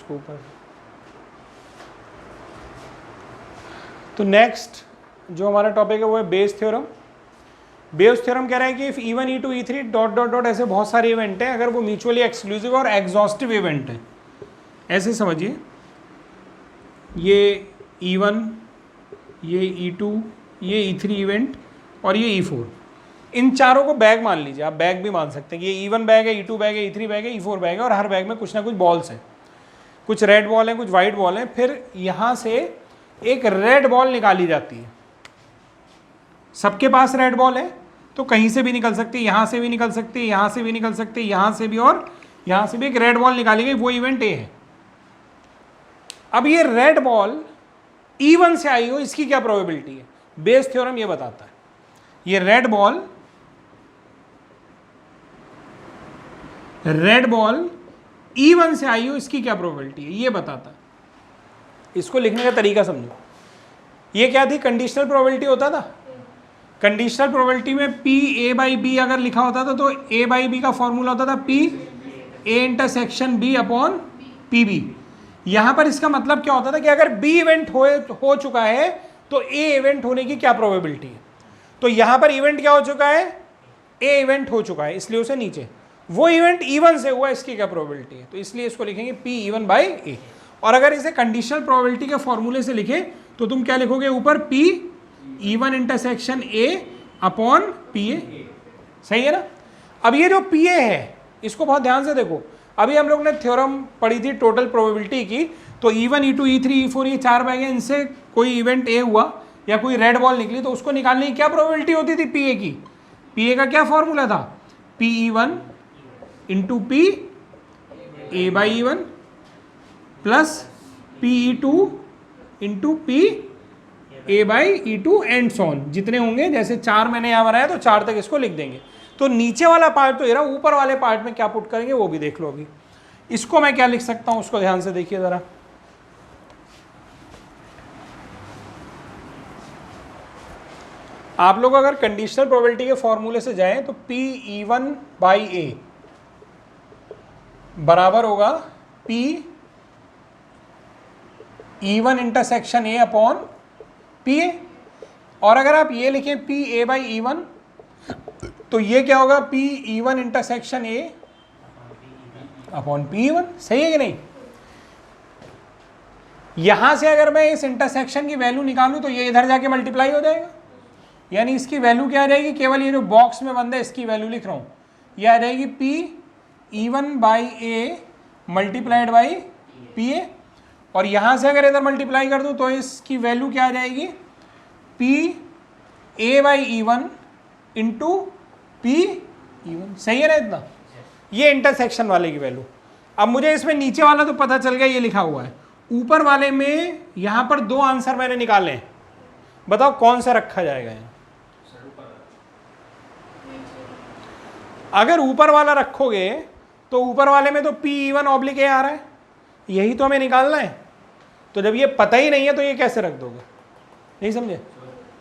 उसको ऊपर। तो नेक्स्ट जो हमारा टॉपिक है वो है बेस थ्योरम। बेस थ्योरम कह रहा है कि if E1 E2 E3 dot dot dot ऐसे बहुत सारे इवेंट हैं, अगर वो म्यूचुअली एक्सक्लूसिव और एग्जॉस्टिव इवेंट है, ऐसे समझिए ये E1, ये E2, ये E3 इवेंट और ये E4, इन चारों को बैग मान लीजिए, आप बैग भी मान सकते हैं कि ये E1 बैग है, E2 बैग है, E3 बैग है, E4 बैग है, और हर बैग में कुछ ना कुछ बॉल्स हैं, कुछ रेड बॉल हैं, कुछ वाइट बॉल हैं। फिर यहाँ से एक रेड बॉल निकाली जाती है, सबके पास रेड बॉल है तो कहीं से भी निकल सकती है, यहाँ से भी निकल सकती है, यहाँ से भी निकल सकती है, यहाँ से भी, और यहाँ से भी एक रेड बॉल निकाली गई, वो इवेंट ए है। अब ये रेड बॉल E1 से आई हो, इसकी क्या प्रोबेबिलिटी है? बेस थ्योरम ये बताता है ये रेड बॉल E1 से आई हो, इसकी क्या प्रोबेबिलिटी है, ये बताता है। इसको लिखने का तरीका समझो। ये क्या थी? कंडीशनल प्रोबेबिलिटी होता था। कंडीशनल प्रोबेबिलिटी में P A बाई B अगर लिखा होता था तो A बाई B का फॉर्मूला होता था P A intersection B upon PB। यहां पर इसका मतलब क्या होता था कि अगर B इवेंट हो चुका है तो A इवेंट होने की क्या प्रोबेबिलिटी है। तो यहां पर इवेंट क्या हो चुका है? A इवेंट हो चुका है, इसलिए उसे नीचे, वो इवेंट E1 से हुआ, इसकी क्या प्रोबेबिलिटी है, तो इसलिए इसको लिखेंगे P E1 बाई A। और अगर इसे कंडीशनल प्रोबेबिलिटी के फॉर्मूले से लिखे तो तुम क्या लिखोगे ऊपर? P E1 intersection A upon PA। सही है ना? अब ये जो PA है इसको बहुत ध्यान से देखो। अभी हम लोग ने थ्योरम पढ़ी थी टोटल प्रोबेबिलिटी की, तो E1 E2 E3 E4 ये चार बैग हैं, इनसे कोई इवेंट A हुआ या कोई रेड बॉल निकली तो उसको निकालने की क्या प्रोबेबिलिटी होती थी PA की? PA का क्या फॉर्मूला था? P E1 into P A by E1 plus P E2 into P A by E2 and so on, जितने होंगे, जैसे चार मैंने यहाँ बनाया तो चार तक इसको लिख देंगे। तो नीचे वाला पार्ट तो ये रहा, ऊपर वाले पार्ट में क्या पुट करेंगे वो भी देख लो। अभी इसको मैं क्या लिख सकता हूँ उसको ध्यान से देखिए जरा। आप लोग अगर कंडीशनल प्रोबेबिलिटी के फॉर्मूले से जाएं तो P E1 बाई A बराबर होगा P E1 intersection A upon PA। और अगर आप ये लिखें P A बाई E1 तो ये क्या होगा? P E1 intersection A upon P1। सही है कि नहीं? यहां से अगर मैं इस इंटरसेक्शन की वैल्यू निकालूं तो ये इधर जाके मल्टीप्लाई हो जाएगा, यानी इसकी वैल्यू क्या आ जाएगी? केवल ये जो बॉक्स में बंद है इसकी वैल्यू लिख रहा हूं, ये आ जाएगी P E1 by A multiplied by PA। और यहां से अगर इधर मल्टीप्लाई कर दूं तो इसकी वैल्यू क्या आ जाएगी? P A by E1 into P E1। सही है ना इतना? ये इंटरसेक्शन वाले की वैल्यू। अब मुझे इसमें नीचे वाला तो पता चल गया, ये लिखा हुआ है। ऊपर वाले में यहां पर दो आंसर मैंने निकाले हैं, बताओ कौन सा रखा जाएगा यहाँ? अगर ऊपर वाला रखोगे तो ऊपर वाले में तो P E1 ऑब्लिक A आ रहा है, यही तो हमें निकालना है। तो जब ये पता ही नहीं है तो ये कैसे रख दोगे? नहीं समझे?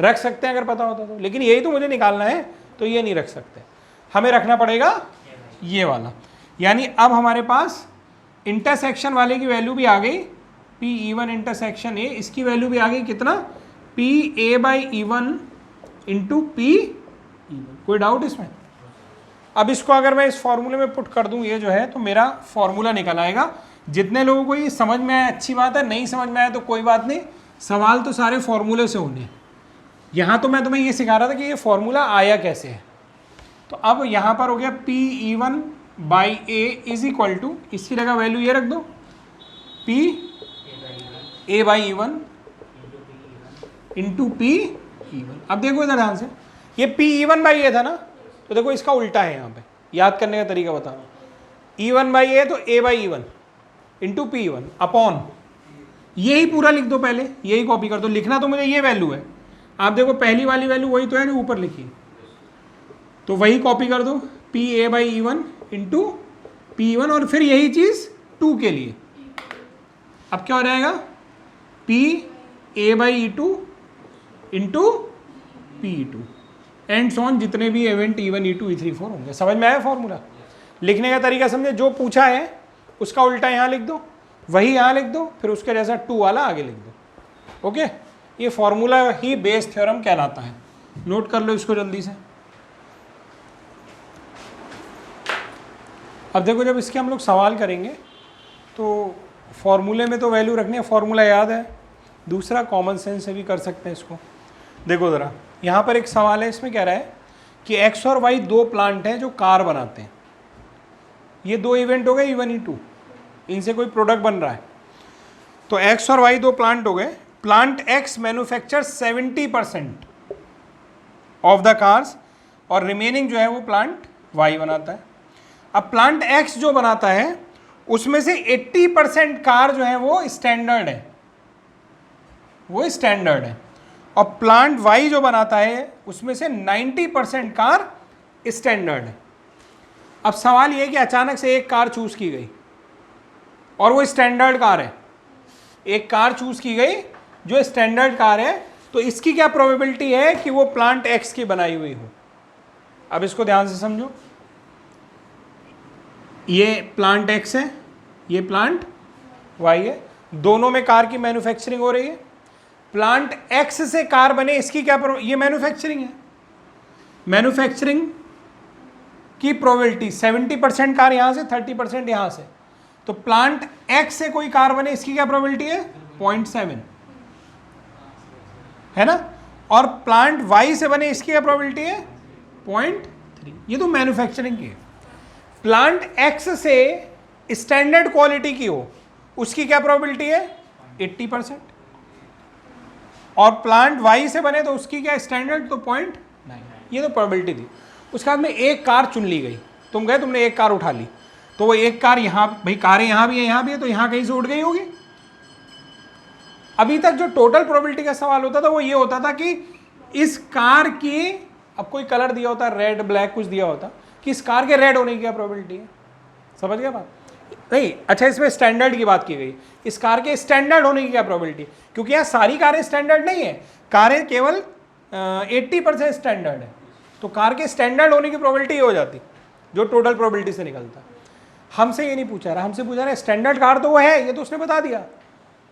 रख सकते हैं अगर पता होता तो, लेकिन यही तो मुझे निकालना है तो ये नहीं रख सकते, हमें रखना पड़ेगा ये वाला। यानी अब हमारे पास इंटरसेक्शन वाले की वैल्यू भी आ गई, P E1 इंटरसेक्शन A, इसकी वैल्यू भी आ गई कितना? P A by E1 into P E1। कोई डाउट इसमें? अब इसको अगर मैं इस फॉर्मूले में पुट कर दूं ये जो है, तो मेरा फॉर्मूला निकल आएगा। जितने लोगों को ये समझ में आया अच्छी बात है, नहीं समझ में आया तो कोई बात नहीं, सवाल तो सारे फॉर्मूले से होंगे। यहाँ तो मैं तुम्हें ये सिखा रहा था कि ये फॉर्मूला आया कैसे है। तो अब यहाँ पर हो गया P E1 by A is equal to, इसकी जगह वैल्यू ये रख दो, P A by E1 into P E1। अब देखो इधर ध्यान से, ये P E1 बाई A था ना, तो देखो इसका उल्टा है यहाँ पे, याद करने का तरीका बता रहा हूँ। E1 बाई A तो A by E1 into P E1 upon, यही पूरा लिख दो, पहले यही कॉपी कर दो। लिखना तो मुझे ये वैल्यू है, आप देखो पहली वाली वैल्यू वही तो है जो ऊपर लिखी, तो वही कॉपी कर दो, P A by E1 into P E1, और फिर यही चीज़ 2 के लिए। अब क्या हो जाएगा? P A by E2 into P E2 and so on, जितने भी इवेंट E1 E2 E3 4 होंगे। समझ में आया फॉर्मूला? लिखने का तरीका समझे? जो पूछा है उसका उल्टा यहाँ लिख दो, वही यहाँ लिख दो, फिर उसके जैसा 2 वाला आगे लिख दो। ओके, ये फॉर्मूला ही बेस थ्योरम कहलाता है। नोट कर लो इसको जल्दी से। अब देखो, जब इसके हम लोग सवाल करेंगे तो फॉर्मूले में तो वैल्यू रखनी है, फॉर्मूला याद है। दूसरा, कॉमन सेंस से भी कर सकते हैं इसको। देखो ज़रा, यहाँ पर एक सवाल है, इसमें कह रहा है कि एक्स और वाई दो प्लांट हैं जो कार बनाते हैं। ये दो इवेंट हो गए E1 E2, इनसे कोई प्रोडक्ट बन रहा है। तो एक्स और वाई दो प्लांट हो गए। Plant x manufacture 70% of the cars और रिमेनिंग जो है वो प्लांट वाई बनाता है। अब प्लांट एक्स जो बनाता है उसमें से 80% कार जो है वो स्टैंडर्ड है, वो स्टैंडर्ड है। और प्लांट वाई जो बनाता है उसमें से 90% कार स्टैंडर्ड है। अब सवाल ये कि अचानक से एक कार चूज की गई और वो स्टैंडर्ड कार है। एक कार चूज की गई जो स्टैंडर्ड कार है, तो इसकी क्या प्रोबेबिलिटी है कि वो प्लांट एक्स की बनाई हुई हो। अब इसको ध्यान से समझो, ये प्लांट एक्स है, ये प्लांट वाई है, दोनों में कार की मैन्युफैक्चरिंग हो रही है। प्लांट एक्स से कार बने, इसकी क्या ये मैन्युफैक्चरिंग है। मैन्युफैक्चरिंग की प्रोबेबिलिटी 70% कार यहां से, 30% यहां से। तो प्लांट एक्स से कोई कार बने, इसकी क्या प्रोबेबिलिटी है? 0.7 है ना। और प्लांट वाई से बने, इसकी क्या प्रोबेबिलिटी है? 0.3। ये तो मैन्युफैक्चरिंग की है। प्लांट एक्स से स्टैंडर्ड क्वालिटी की हो, उसकी क्या प्रोबेबिलिटी है? 80%। और प्लांट वाई से बने तो उसकी क्या स्टैंडर्ड? तो 0.9। ये तो प्रोबेबिलिटी थी। उसके बाद में एक कार चुन ली गई, तुम गए, तुमने एक कार उठा ली, तो वो एक कार यहाँ, भाई कारें यहाँ भी है, यहाँ भी है, तो यहाँ कहीं से उठ गई होगी। अभी तक जो टोटल प्रोबेबिलिटी का सवाल होता था वो ये होता था कि इस कार की, अब कोई कलर दिया होता, रेड ब्लैक कुछ दिया होता, कि इस कार के रेड होने की क्या प्रोबेबिलिटी है। समझ गया बात? नहीं, अच्छा, इसमें स्टैंडर्ड की बात की गई, इस कार के स्टैंडर्ड होने की क्या प्रोबेबिलिटी, क्योंकि यहाँ सारी कारें स्टैंडर्ड नहीं है, कारें केवल 80% स्टैंडर्ड है। तो कार के स्टैंडर्ड होने की प्रोबेबिलिटी ये हो जाती जो टोटल प्रोबेबिलिटी से निकलता। हमसे ये नहीं पूछा रहा, हमसे पूछा रहा स्टैंडर्ड कार तो वो है, ये तो उसने बता दिया,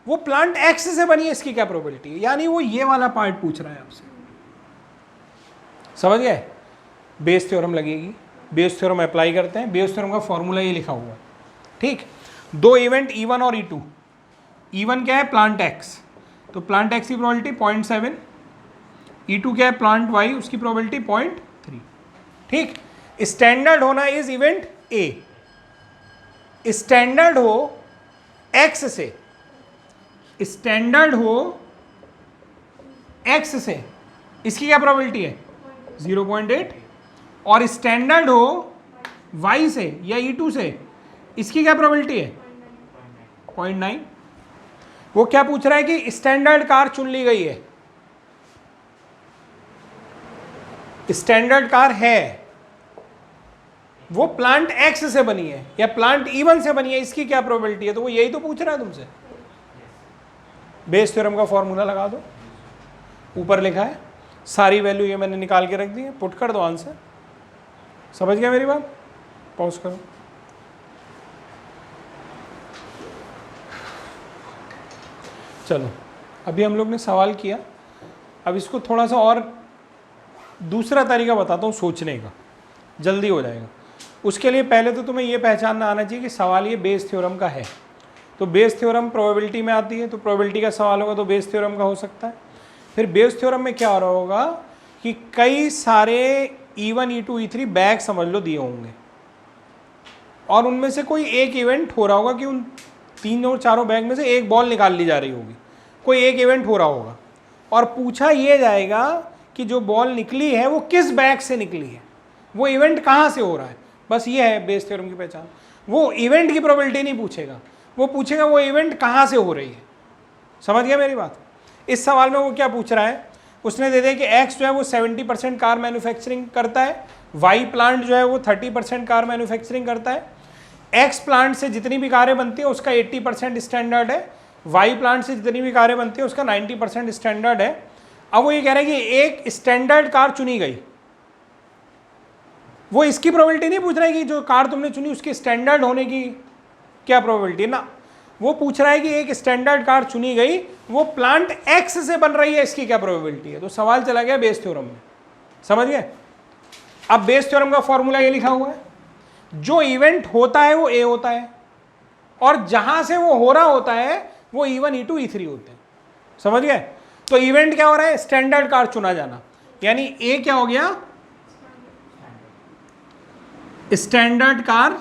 वो प्लांट एक्स से बनी है, इसकी क्या प्रोबेबिलिटी है। यानी वो ये वाला पार्ट पूछ रहा है आपसे। समझ गए? बेस थ्योरम लगेगी, बेस थ्योरम अप्लाई करते हैं। बेस थ्योरम का फॉर्मूला ये लिखा हुआ है, ठीक। दो इवेंट E1 और E2। E1 क्या है? प्लांट एक्स, तो प्लांट एक्स की प्रोबेबिलिटी 0.7। E2 क्या है? प्लांट वाई, उसकी प्रोबेबिलिटी 0.3। ठीक। स्टैंडर्ड होना इज इवेंट ए, स्टैंडर्ड हो एक्स से, स्टैंडर्ड हो एक्स से, इसकी क्या प्रोबेबिलिटी है? 0.8। और स्टैंडर्ड हो वाई से या E2 से, इसकी क्या प्रोबेबिलिटी है? 0.9। वो क्या पूछ रहा है कि स्टैंडर्ड कार चुन ली गई है, स्टैंडर्ड कार है, वो प्लांट एक्स से बनी है या प्लांट E1 से बनी है, इसकी क्या प्रोबेबिलिटी है। तो वो यही तो पूछ रहा है तुमसे। बेस थ्योरम का फॉर्मूला लगा दो, ऊपर लिखा है, सारी वैल्यू ये मैंने निकाल के रख दी है, पुट कर दो आंसर। समझ गया मेरी बात? पॉज करो। चलो, अभी हम लोग ने सवाल किया, अब इसको थोड़ा सा और दूसरा तरीका बताता हूँ सोचने का, जल्दी हो जाएगा। उसके लिए पहले तो तुम्हें ये पहचानना आना चाहिए कि सवाल ये बेस थ्योरम का है। तो बेस थ्योरम प्रोबेबिलिटी में आती है, तो प्रोबेबिलिटी का सवाल होगा तो बेस थ्योरम का हो सकता है। फिर बेस थ्योरम में क्या हो रहा होगा कि कई सारे E1 E2 E3 बैग समझ लो दिए होंगे, और उनमें से कोई एक इवेंट हो रहा होगा कि उन 3 और 4 बैग में से एक बॉल निकाल ली जा रही होगी, कोई एक इवेंट हो रहा होगा, और पूछा ये जाएगा कि जो बॉल निकली है वो किस बैग से निकली है, वो इवेंट कहाँ से हो रहा है। बस ये है बेस थ्योरम की पहचान। वो इवेंट की प्रोबेबिलिटी नहीं पूछेगा, वो पूछेगा वो इवेंट कहाँ से हो रही है। समझ गया मेरी बात? इस सवाल में वो क्या पूछ रहा है, उसने दे दिया कि एक्स जो है वो 70% कार मैन्युफैक्चरिंग करता है, वाई प्लांट जो है वो 30% कार मैन्युफैक्चरिंग करता है, एक्स प्लांट से जितनी भी कारें बनती है उसका 80% स्टैंडर्ड है, वाई प्लांट से जितनी भी कारें बनती है उसका 90% स्टैंडर्ड है। अब वो ये कह रहा है कि एक स्टैंडर्ड कार चुनी गई, वो इसकी प्रोबेबिलिटी नहीं पूछ रहा है कि जो कार तुमने चुनी उसकी स्टैंडर्ड होने की क्या प्रोबेबिलिटी है ना, वो पूछ रहा है कि एक स्टैंडर्ड कार चुनी गई, वो प्लांट एक्स से बन रही है, इसकी क्या प्रोबेबिलिटी है। तो सवाल चला गया बेस थ्योरम में, समझ गए। अब बेस थ्योरम का फॉर्मूला ये लिखा हुआ है, जो इवेंट होता है वो ए होता है, और जहां से वो हो रहा होता है वो E1 E2 E3 होते हैं, समझ गए। तो इवेंट क्या हो रहा है, स्टैंडर्ड कार चुना जाना, यानी ए क्या हो गया, स्टैंडर्ड कार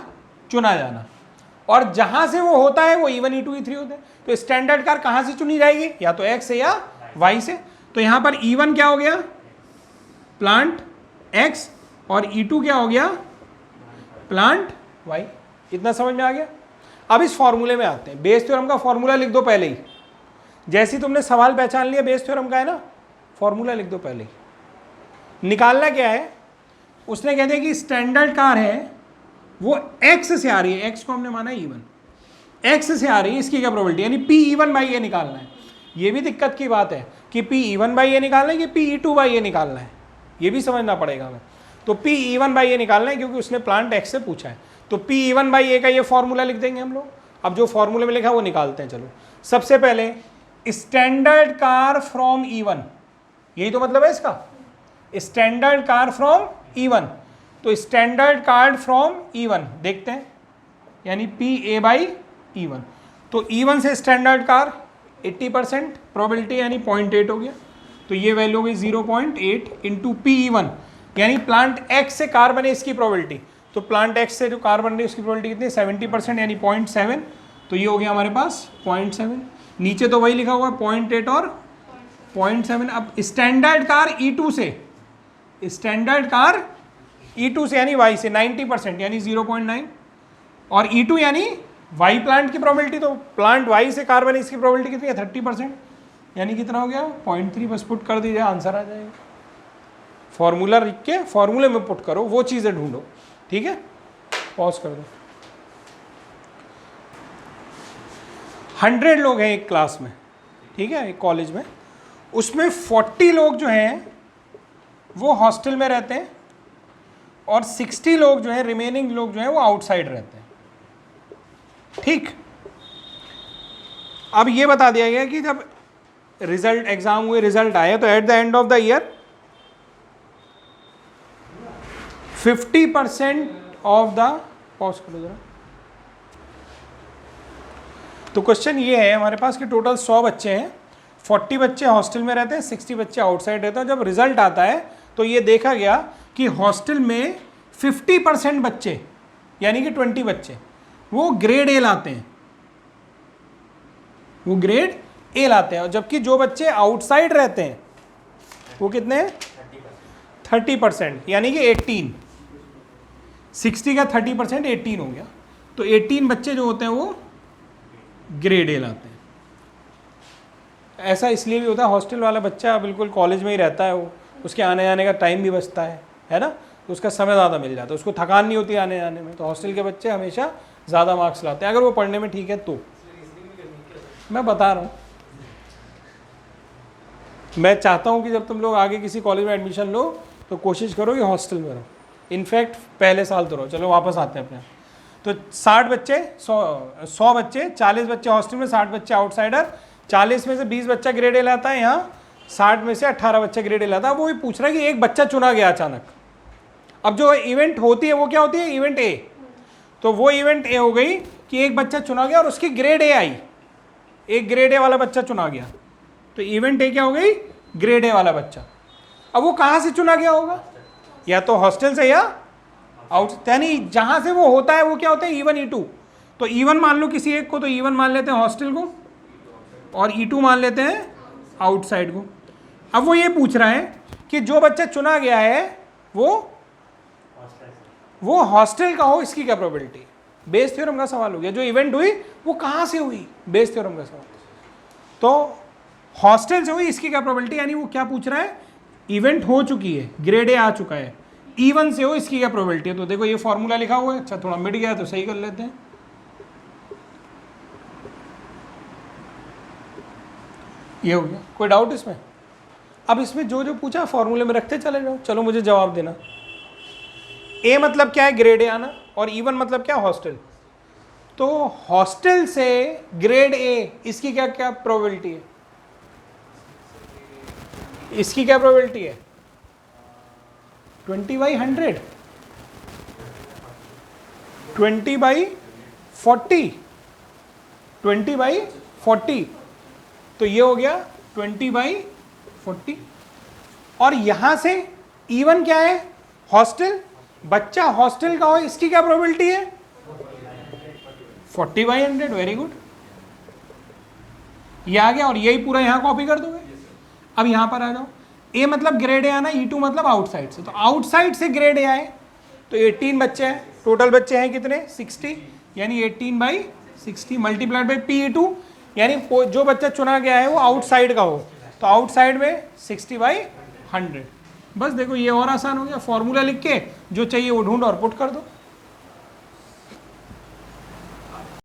चुना जाना, और जहां से वो होता है वो E1 E2 E3 होते हैं। तो स्टैंडर्ड कार कहां से चुनी जाएगी, या तो एक्स से या वाई से। तो यहां पर E1 क्या हो गया, प्लांट एक्स, और E2 क्या हो गया, प्लांट वाई। इतना समझ में आ गया। अब इस फॉर्मूले में आते हैं। बेस थ्योरम का फॉर्मूला लिख दो पहले ही, जैसे ही तुमने सवाल पहचान लिया बेस थ्योरम का है ना, फॉर्मूला लिख दो पहले ही। निकालना क्या है, उसने कह दिया कि स्टैंडर्ड कार है वो एक्स से आ रही है, एक्स को हमने माना E1, एक्स से आ रही है, इसकी क्या प्रोबेबिलिटी, यानी P E1/A निकालना है। ये भी दिक्कत की बात है कि P E1/A निकालना है कि P E2/A निकालना है, ये भी समझना पड़ेगा हमें। तो P E1/A निकालना है क्योंकि उसने प्लांट एक्स से पूछा है। तो P E1/A का ये फॉर्मूला लिख देंगे हम लोग। अब जो फॉर्मूले में लिखा है वो निकालते हैं। चलो सबसे पहले स्टैंडर्ड कार फ्रॉम E1, यही तो मतलब है इसका, स्टैंडर्ड कार फ्रॉम E1। तो स्टैंडर्ड कार फ्रॉम E1 देखते हैं, यानी PA/E1। तो E1 से स्टैंडर्ड कार 80% प्रोबेबिलिटी, यानी 0.8 हो गया। तो ये वैल्यू हो गई 0.8 इंटू PE1, यानी प्लांट एक्स से कार बने इसकी प्रोबेबिलिटी। तो प्लांट एक्स से जो कार बन रही है उसकी प्रोबेबिलिटी कितनी, 70%, यानी 0.7। तो ये हो गया हमारे पास 0.7। नीचे तो वही लिखा हुआ है 0.8 और 0.7। अब स्टैंडर्ड कार E2 से, स्टैंडर्ड कार E2 से यानी Y से 90%, यानी 0.9, और E2 यानी Y प्लांट की प्रोबेबिलिटी। तो प्लांट Y से कार बने इसकी प्रोबेबिलिटी कितनी है, 30%, यानी कितना हो गया 0.3। बस पुट कर दीजिए, आंसर आ जाएगा। फॉर्मूला लिख के फॉर्मूले में पुट करो, वो चीज़ें ढूंढो, ठीक है। पॉज कर दो। 100 लोग हैं एक क्लास में, ठीक है, एक कॉलेज में, उसमें 40 लोग जो हैं वो हॉस्टल में रहते हैं, और 60 लोग जो हैं, रिमेनिंग लोग जो हैं वो आउटसाइड रहते हैं, ठीक। अब ये बता दिया गया कि जब रिजल्ट एग्जाम हुए, रिजल्ट आए, तो at the end of the year 50% of the, pause करो जरा। तो क्वेश्चन ये है हमारे पास कि टोटल 100 बच्चे हैं, 40 बच्चे हॉस्टल में रहते हैं, 60 बच्चे आउटसाइड रहते हैं। जब रिजल्ट आता है तो ये देखा गया कि हॉस्टल में 50% बच्चे, यानी कि 20 बच्चे, वो ग्रेड ए लाते हैं, वो ग्रेड ए लाते हैं, और जबकि जो बच्चे आउटसाइड रहते हैं वो कितने हैं, 30%, यानी कि 18। 60 का 30% 18 हो गया। तो 18 बच्चे जो होते हैं वो ग्रेड ए लाते हैं। ऐसा इसलिए भी होता है, हॉस्टल वाला बच्चा बिल्कुल कॉलेज में ही रहता है, वो उसके आने जाने का टाइम भी बचता है ना, तो उसका समय ज़्यादा मिल जाता है, उसको थकान नहीं होती आने जाने में। तो हॉस्टल के बच्चे हमेशा ज़्यादा मार्क्स लाते हैं, अगर वो पढ़ने में ठीक है तो। मैं बता रहा हूँ, मैं चाहता हूँ कि जब तुम लोग आगे किसी कॉलेज में एडमिशन लो तो कोशिश करो कि हॉस्टल में रहो, इनफैक्ट पहले साल तो रहो। चलो वापस आते हैं अपने। तो 60 बच्चे, 100 बच्चे, 40 बच्चे हॉस्टल में, 60 बच्चे आउटसाइडर। 40 में से 20 बच्चा ग्रेड ए लाता है, यहाँ 60 में से 18 बच्चा ग्रेड ए लाता है। वो भी पूछ रहा है कि एक बच्चा चुना गया अचानक। अब जो इवेंट होती है वो क्या होती है, इवेंट ए। तो वो इवेंट ए हो गई कि एक बच्चा चुना गया और उसकी ग्रेड ए आई, एक ग्रेड ए वाला बच्चा चुना गया। तो इवेंट ए क्या हो गई, ग्रेड ए वाला बच्चा। अब वो कहाँ से चुना गया होगा, या तो हॉस्टल से या आउट, यानी जहाँ से वो होता है वो क्या होता है, E1 E2। तो E1 मान लो किसी एक को, तो E1 मान लेते हैं हॉस्टल को, और E2 मान लेते हैं आउटसाइड को। अब वो ये पूछ रहा है कि जो बच्चा चुना गया है वो हॉस्टल का हो, इसकी क्या प्रोबेबिलिटी। बेस थ्योरम का सवाल हो गया, जो इवेंट हुई वो कहाँ से हुई, बेस थ्योरम का सवाल। तो हॉस्टल से हुई, इसकी क्या प्रोबेबिलिटी, यानी वो क्या पूछ रहा है, इवेंट हो चुकी है, ग्रेड ए आ चुका है, E1 से हो, इसकी क्या प्रोबेबिलिटी है। तो देखो ये फॉर्मूला लिखा हुआ है, अच्छा थोड़ा मिट गया तो सही कर लेते हैं। ये हो गया, कोई डाउट इसमें। अब इसमें जो जो पूछा फॉर्मूले में रखते चले जाओ। चलो मुझे जवाब देना। ए मतलब क्या है, ग्रेड ए आना, और E1 मतलब क्या, हॉस्टल। तो हॉस्टल से ग्रेड ए, इसकी क्या क्या प्रोबेबिलिटी है? इसकी क्या प्रोबेबिलिटी है? 20/100, 20/40, 20/40, तो ये हो गया 20/40। और यहां से इवन क्या है? हॉस्टल, बच्चा हॉस्टल का हो, इसकी क्या प्रोबेबिलिटी है? 40/100। वेरी गुड, ये आ गया। और यही पूरा यहां कॉपी कर दोगे। अब यहां पर आ जाओ, ए मतलब ग्रेड ए आना, E2 मतलब आउटसाइड से, तो आउटसाइड से ग्रेड ए आए तो 18 बच्चे हैं, टोटल बच्चे हैं कितने? 60, यानी 18/60 मल्टीप्लाइड बाई PE2, यानी जो बच्चा चुना गया है वो आउटसाइड का हो, तो आउटसाइड में 60/100। बस देखो ये और आसान हो गया, फॉर्मूला लिख के जो चाहिए वो ढूंढ और पुट कर दो।